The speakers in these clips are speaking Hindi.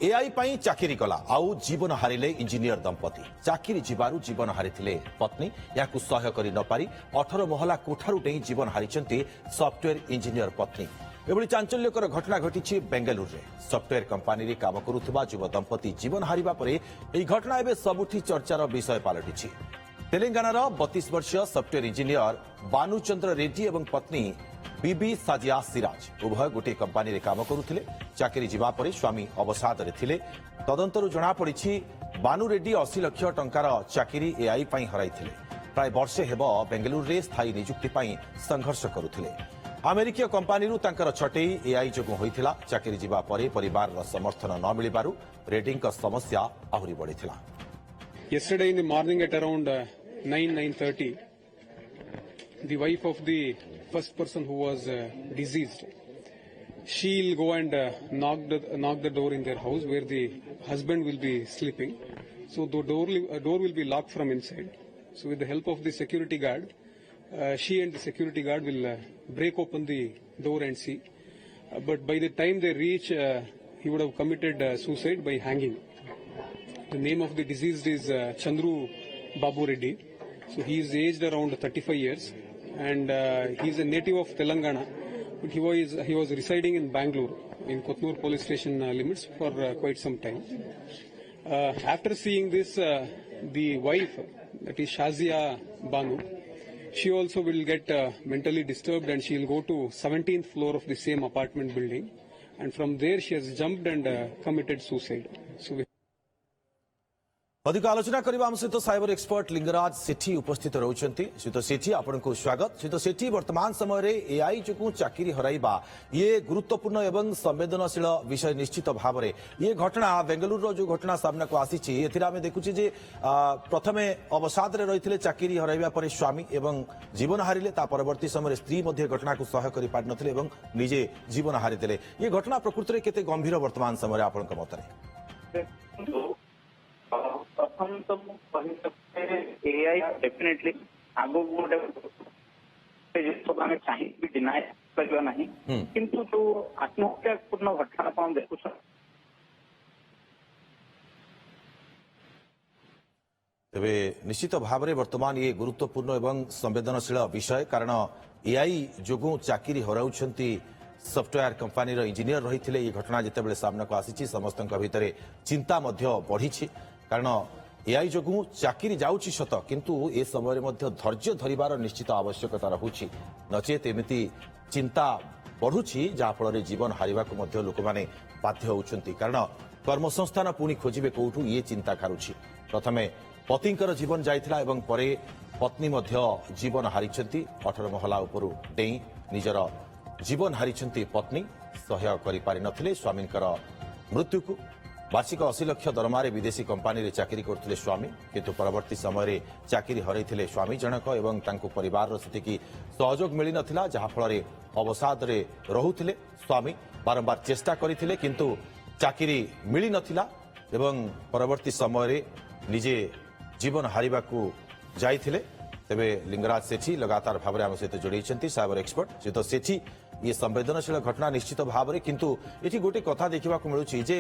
एआई पाई चाकरी कला आउ जीवन हारिले इंजीनियर दंपति चाकरी जीवारु जीवन हारिथिले पत्नी याकु सह्य करि न पारि 18 महला कोठारु डेई जीवन हारिचंती सॉफ्टवेयर इंजीनियर पत्नी एभली चांचल्यकर घटना घटी बेंगलुरु रे सॉफ्टवेयर कंपनी रे काम करुवा युव दंपति जीवन हारिबा परे एही घटना एबे सबुठी चर्चार विषय पालटिछि। तेलंगानार 32 वर्षीय सॉफ्टवेयर इंजीनियर बानुचंद्र रेड्डी एवं पत्नी बीबी साजिया सिराज उभय गोटे कंपनी रे काम करुथिले। चाकरी जीवा परे स्वामी अवसाद रे थिले। तदंतरु जणा पड़िछि बानु रेड्डी 80 लाख टंकार चाकरी एआई पई हराइथिले। प्राय वर्षे हेबो बेंगलुरु रे स्थायी नियुक्ति पई संघर्ष करुथिले। अमेरिकीय कंपनी तांकर छटेई एआई जोगु होइथिला। चाकरी जीवा परे परिवार समर्थन न मिलिबारु रेड्डी समस्या आहुरी बढ़िथिला। Yesterday in the morning at around 9:30, the wife of the first person who was deceased, she'll go and knock the door in their house where the husband will be sleeping. So the door will be locked from inside. So with the help of the security guard, she and the security guard will break open the door and see. But by the time they reach, he would have committed suicide by hanging. The name of the deceased is Chandru Babu Reddy. So he is aged around 35 years and he is a native of Telangana. But he was residing in Bangalore in Kotnur police station limits for quite some time. After seeing this, the wife, that is Shazia Banu, she also will get mentally disturbed and she will go to 17th floor of the same apartment building. And from there she has jumped and committed suicide. So अधिक आलोचना करबा हम सहित साइबर एक्सपर्ट लिंगराज सेठी उपस्थित रहउछंती। श्रीत सेठी आपनको स्वागत। श्रीत सेठी वर्तमान समय रे एआई जोकु चाकरी हराइबा ये गुरुत्वपूर्ण एवं संवेदनशील विषय निश्चित भाव रे ये घटना बेंगलुरु जो घटना सामना को आसीछि एथिरा हमें देखुछि जे प्रथमे अवसाद रे रहिथिले चाकरी हराइबा परे स्वामी एवं जीवन हारिले ता परवर्ती समय स्त्री मध्ये घटना को सह करि पार नथिले एवं निजे जीवन हारिथिले। ये घटना प्रकृति रे केते गंभीर वर्तमान समय रे आपनक मतरे प्रथम तो एआई डेफिनेटली आगो गोटे चाहिए डिनाय करवा नहीं किंतु जो आत्महत्यापूर्ण घटना आप देखु तेबे निश्चित भाव में वर्तमान ये गुरुत्वपूर्ण एवं संवेदनशील विषय कारण एआई जोगु चाकरी हराउछंती सॉफ्टवेयर कंपनी इंजीनियर रही ये घटना जितेबाला सामना को आसी समस्त भितर चिंता बढ़ी कारण एआई जोगु चाकरी जाउछि सत किंतु ए समय धैर्य धरिबार निश्चित आवश्यकता रहुछि नचेत एमिति चिंता बढ़ुछि जहाँफल जीवन हारिबा को लोक मैंने बाध्य होउछंती कारण कर्मसंस्थान पुणी खोजिबे कोठू ये चिंता कारुछि। प्रथमे पतिंकर जीवन जाइथिला एवं परे पत्नी जीवन हारिछंती। 18 महला उपरु डेई निजर जीवन हारिछंती पत्नी सह्य करि पारि नथिले स्वामींकर मृत्यु को। वार्षिक 80 लाख दरमारे विदेशी कंपनी रे चाकरी करथिले स्वामी किंतु परवर्ती समय रे चाकरी हरैथिले स्वामी जनक एवं तांको परिवार सेतिकी सहयोग मिली नथिला जहाँफल अवसाद रे रहुथिले। स्वामी बारंबार चेष्टा करथिले किंतु चाकरी मिली नथिला एवं परवर्ती समय रे निजे जीवन हारिबाकू जाइथिले। तेबे लिंगराज सेठी लगातार भाव में आम सहित जोड़ी साइबर एक्सपर्ट श्री तो सेठी ये संवेदनशील घटना निश्चित भाव में किंतु ये गोटे कथा देखा मिलूँ जे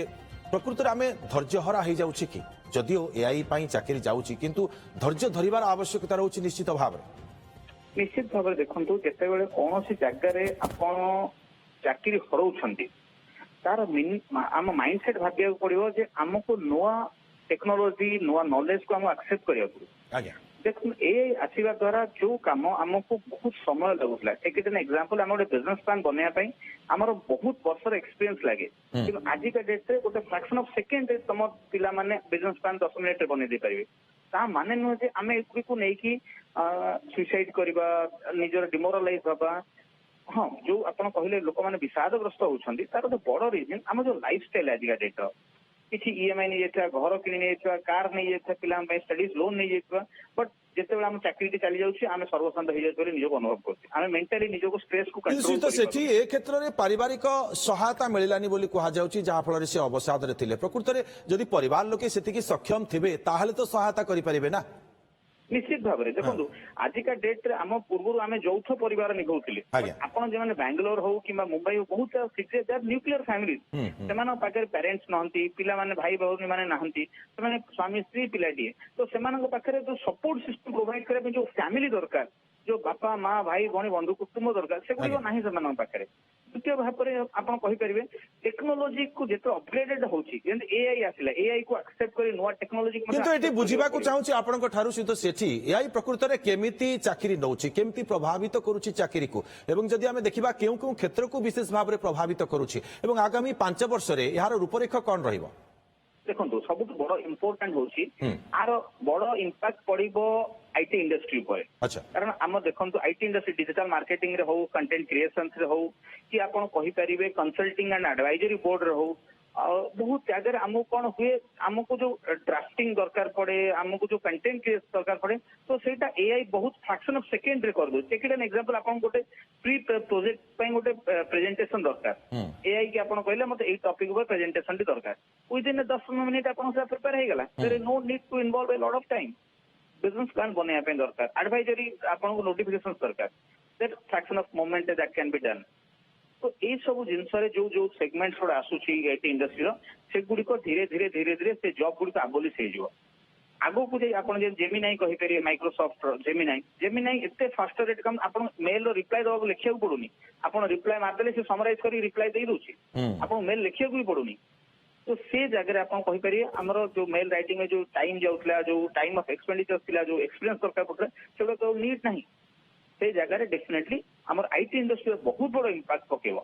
प्रकृति में आम धैर्यहरा हो जाऊँ कि जदिओ एआई चाकरी जाऊँगी किंतु धैर्य धरिबार आवश्यकता रोचे निश्चित भाव देखु जिते कौन जगार आप चाकरी हराउछंती तार आम माइंडसेट भाविया पड़ो जे आमको नुआ टेक्नोलोजी नुआ नॉलेज को आम एक्सेप्ट करिया देखो ए आसवा द्वारा जो काम आमको बहुत समय लगुला एक एग्जांपल आम गोटे बिजनेस प्लान बनवाई आमर बहुत वर्षर एक्सपीरियंस लगे कि आजिका डेट रे गोटे फ्रैक्शन ऑफ सेकेंड तुम पिला माने बिजनेस प्लान 10 मिनिट बन दे पारे ता माने नुह जे आम को नहीं सुइसाइड करवा निजर डिमोरालाइज हवा। हाँ जो आप कहले लोक मैंने विषादग्रस्त होती तार गोटे बड़ रिजन आम जो लाइफस्टाइल आजिका डेट किसी ईएमआई नहीं जाता घर किणी कार नहीं जाता पिला स्टडीज लोन नहीं जाता बट जिते आम चाकरी चली जाऊँ आम सर्वशांत हो जाए निजक अनुभव कर मेंटाली निजक स्ट्रेस को सेठी ए क्षेत्र में पारिवारिक सहायता मिलानी बोली कहुच्छी जहाँफल से अवसाद रे थिले। प्रकृत में जदि परिवार लोके सेतिकी सक्षम थिबे ताहले तो सहायता करि परिबे ना। निश्चित भाव में देखो आजिका डेट रे आम पूर्व आम यौथ परिवार निभाउथिले आज्ञा। आपण जे बैंगलोर हो कि मुंबई हो बहुत सिटी न्यूक्लियर फैमिली से पाखे पेरेंट्स नहंती पिला माने भाई भौनी माने नहंती से स्वामी स्त्री पिलाटिए तो से पाखे जो सपोर्ट सिस्टम प्रोवाइड करने जो फैमिली दरकार जो बापा माँ भाई भौणी बंधु कुटुंब दरकार से गुड़िक ना से पाखे द्वितीय भाव में आप कहींपर टेक्नोलोजी को जिते अपग्रेडेड होची एआई आसिला एआई को एक्सेप्ट कर नुआ टेक्नोलोजी किंतु एटी बुझिबाकू चाहूची आपनक ठारू सहित सेठी एआई प्रकृत रे केमिति चाकरी नउची केमिति प्रभावित करूची चाकरी को एवं जदि आमे देखिबा केउ केउ क्षेत्र को विशेष भाव रे प्रभावित करूची एवं आगामी 5 वर्ष रे यार रूपरेख कोन रहिबो देखो सब बड़ इम्पोर्टाट होची आर बड़ इंपैक्ट पड़िबो आईटी इंडस्ट्री पर अच्छा कारण आम देखो आईटी इंडस्ट्री डिजिटल मार्केटिंग रे हो कंटेंट क्रिएशन रे हो कि आपण कहि परिबे कंसल्टिंग एंड एडवाइजरी बोर्ड रे हो बहुत जगह आमको कौन हुए आमको जो ड्राफ्टिंग दरकार पड़े आमको जो कंटेंट क्रिएट दरकार पड़े तो सेटा एआई बहुत फ्रैक्शन ऑफ सेकेंड रे कर दो टेक एन एग्जांपल आपन गोटे प्री प्रोजेक्ट पई गोटे प्रेजेंटेशन दरकार एआई के आपन कहले मते ए टॉपिक पर प्रेजेंटेशन दी दरकार विद इन 10 मिनिट आपन से प्रिपेयर हे गेला there is no need to involve a lot of time business plan बनेया पे दरकार एडवाइजरी आपन को नोटिफिकेशन दरकार that fraction of moment that can be done तो ये सब जिनस जो जो सेगमेंट गुड़ा आसूची आईटी इंडस्ट्री से गुड़िक धीरे धीरे धीरे धीरे से जॉब गुड़िक आबोलिश हो आगो को जाए जेमिनाई कहींपर माइक्रोसॉफ्ट जेमिनाई एते फास्ट रेट कम आप मेल रिप्लाई देवा लिखा पड़ूनी आप रिप्लाई मारदेले से समराइज कर रिप्लाई दे दूसरी आप मेल लिखा भी पड़ूनी तो से जगह आप कहींपर आमर जो मेल राइटिंग में जो टाइम जाऊला जो टाइम ऑफ एक्सपेंडिचर था जो एक्सपीरियंस दरकार पड़ता से तो नीड ना से जगह डेफिनेटली आम आईटी इंडस्ट्री बहुत बड़ इंपैक्ट पकेब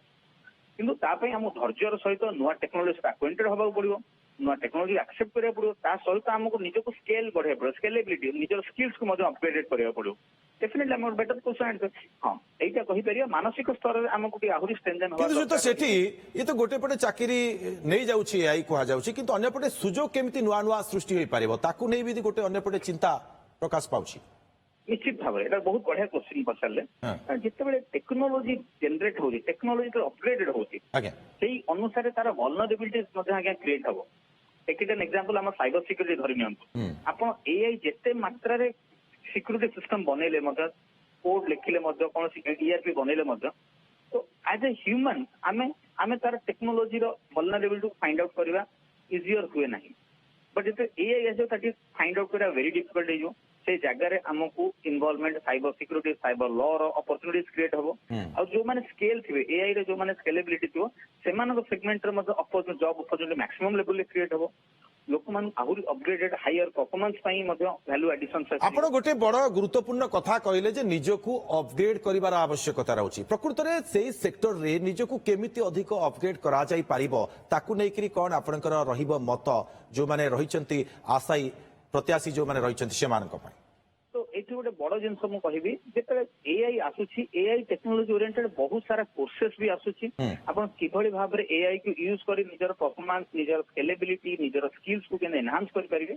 किंतु तापई आम धैर्यर सहित नुआ टेक्नोलोजी आक्वेंटेड होगा पड़ो नुआ टेक्नोलोजी एक्सेप्ट करा पड़ो ता सहित आमको निजको स्केल बढ़ाया पड़ो स्केलेबिलिटी निजर स्किल्स को अपग्रेडेड करा पड़ो डेफिनेटली आम बेटर क्वेश्चन हाँ यहीटा कहीपर मानसिक स्तर में आमको आहरी स्ट्रेंथन तो सेठी ये तो गोटे पटे चाकरी नहीं जाउची एआई कहा जाउची किंतु अन्य पटे सुजोग केमिति नुआ नुआ सृष्टि होई पारिबो ताकू नै भी गोटे अन्य पटे चिंता प्रकाश पाउची निश्चित भाव में बहुत बढ़िया क्वेश्चन पचारे जिते टेक्नोलोजी जेनरेट हो टेक्नोलोजी अपग्रेडेड होती अनुसार तार वल्नरेबिलिटीज क्रिएट हम टेक एन एग्जांपल आम साइबर सिक्यूरिटी धरी नि आप एआई जिते मात्रा रे सिक्यूरिटी सिस्टम बनइले कोड लिखिले कौन ईआरपी बनइले तो एज ए ह्यूमन आमे आमे तार टेक्नोलोजी वल्नरेबिलिटी फाइंड आउट करवा इजियर हुए ना बट जिते एआई आस फाइंड आउट करा वेरी डिफिकल्ट हो से जगह आमको involvement cyber security cyber law opportunities create हम और जो माने स्केल थे एआई रे जो माने स्केलेबिलिटी थी से segment job opportunity maximum level create हम लोक मान आहुरी upgraded higher performance value addition आपण गोटे बड़ गुरुत्वपूर्ण कथा कहले जे निजको अपग्रेड करिवार आवश्यकता रहउची प्रकृत रे सेही सेक्टर रे निजको केमिति अधिक अपग्रेड करा जाई पारिबो ताकू नै करी कोन आपनकर रहिबो मत जो माने रहिचंती आशाई प्रत्याशी जो माने रहिचंती से मानक पय तो एठी गोटे बड़ जिनस मु कहबी जेते एआई आसुची एआई टेक्नोलोजी ओरिएंटेड बहुत सारा कोर्सेस भी आसुची आपण किभଳି भाबरे एआई को यूज करी निजर परफॉर्मेंस निजर स्केलेबिलिटी निजर स्किल्स को केने एनहांस करि परिबे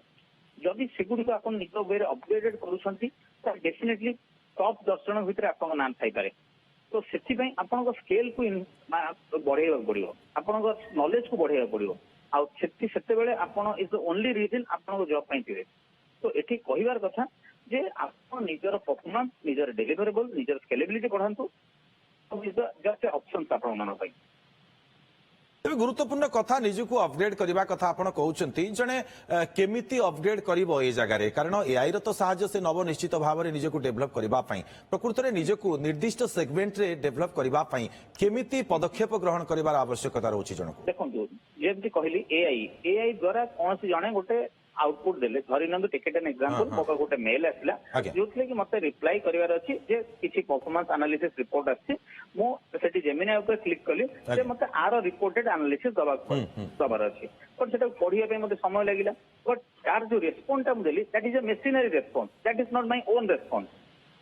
जदि सेगुडी को आपण निज वे अपग्रेडेड करूछंती त डेफिनेटली टॉप 10 जन भितर आपण नाम थाई पारे तो सेति पई आपण स्केल को बढ़ाइबा पड़िबो आपण नॉलेज को बढ़ाइबा पड़िबो आ सेते बेले आपण इज द ओनली रीजन आपण जॉब पई थिबे तो एठी कहिवार कथा जे आपण निजर परफॉर्मेंस निजर डिलीवरेबल निजर स्केलेबिलिटी बढ़ांतु जस्ट ऑप्शन आपण मन पई तेज गुरुत्वपूर्ण कथा निजको अपग्रेड करने कथा आपण कहउचंती जने केमिति अपग्रेड करिवो ए जगह रे कारण एआई रो तो साहाय्य से नव निश्चित भाव में निजको डेवलप करबा पई प्रकृत रे निजको निर्दिष्ट सेगमेंट रे डेवलप करबा पई केमिति पदक्षेप ग्रहण करबार आवश्यकता रहउची जनको देखंतु जेमति कहली एआई द्वारा कौन से जने गोटे आउटपुट देले धरि नंदु टिकेट एन एग्जांपल मोका गोटे मेल आसला जोथले कि मते रिप्लाई करिवार अछि जे किछि परफॉर्मेंस एनालिसिस रिपोर्ट अछि मो सेठी जेमिनाई ऊपर क्लिक कली जे मते आरो रिपोर्टेड एनालिसिस दबार अछि पर सेटा पढिया पे मते समय लागिला बट यार जो रेस्पॉन्स ता देली that is a machinery response that is not my own response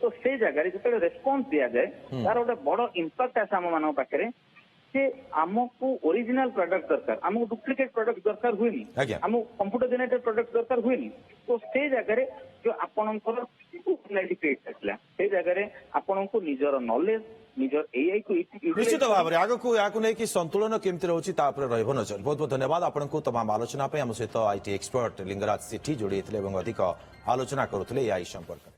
तो से जगह रे जेते रेस्पॉन्स दिया जाय तार गोटे बड़ इंपैक्ट आसे हम मानव पाखरे ଯେ ଆମକୁ ଓରିଜିନାଲ ପ୍ରଡକ୍ଟ ଦରକାର, ଆମକୁ ଡୁପ୍ଲିକେଟ ପ୍ରଡକ୍ଟ ଦରକାର ହୁଏନି, ଆଜ୍ଞା। ଆମକୁ କମ୍ପ୍ୟୁଟର ଜେନେରେଟେଡ ପ୍ରଡକ୍ଟ ଦରକାର ହୁଏନି। ତ ସେ ଜାଗାରେ ଯୋଉ ଆପଣଙ୍କର ଓରିଜିନାଲିଟି କ୍ରିଏଟ କରିଥିଲା, ସେ ଜାଗାରେ ଆପଣଙ୍କୁ ନିଜର ନଲେଜ, ନିଜର ଏଆଇ କୁ निश्चित भाव में आगक या नहीं कि संतुलन केमती रोचे रही नजर। बहुत बहुत धन्यवाद आपको तमाम आलोचना आम सहित आईटी एक्सपर्ट लिंगराज सेठी जोड़ी अधिक आलोचना करुले एआई संपर्क।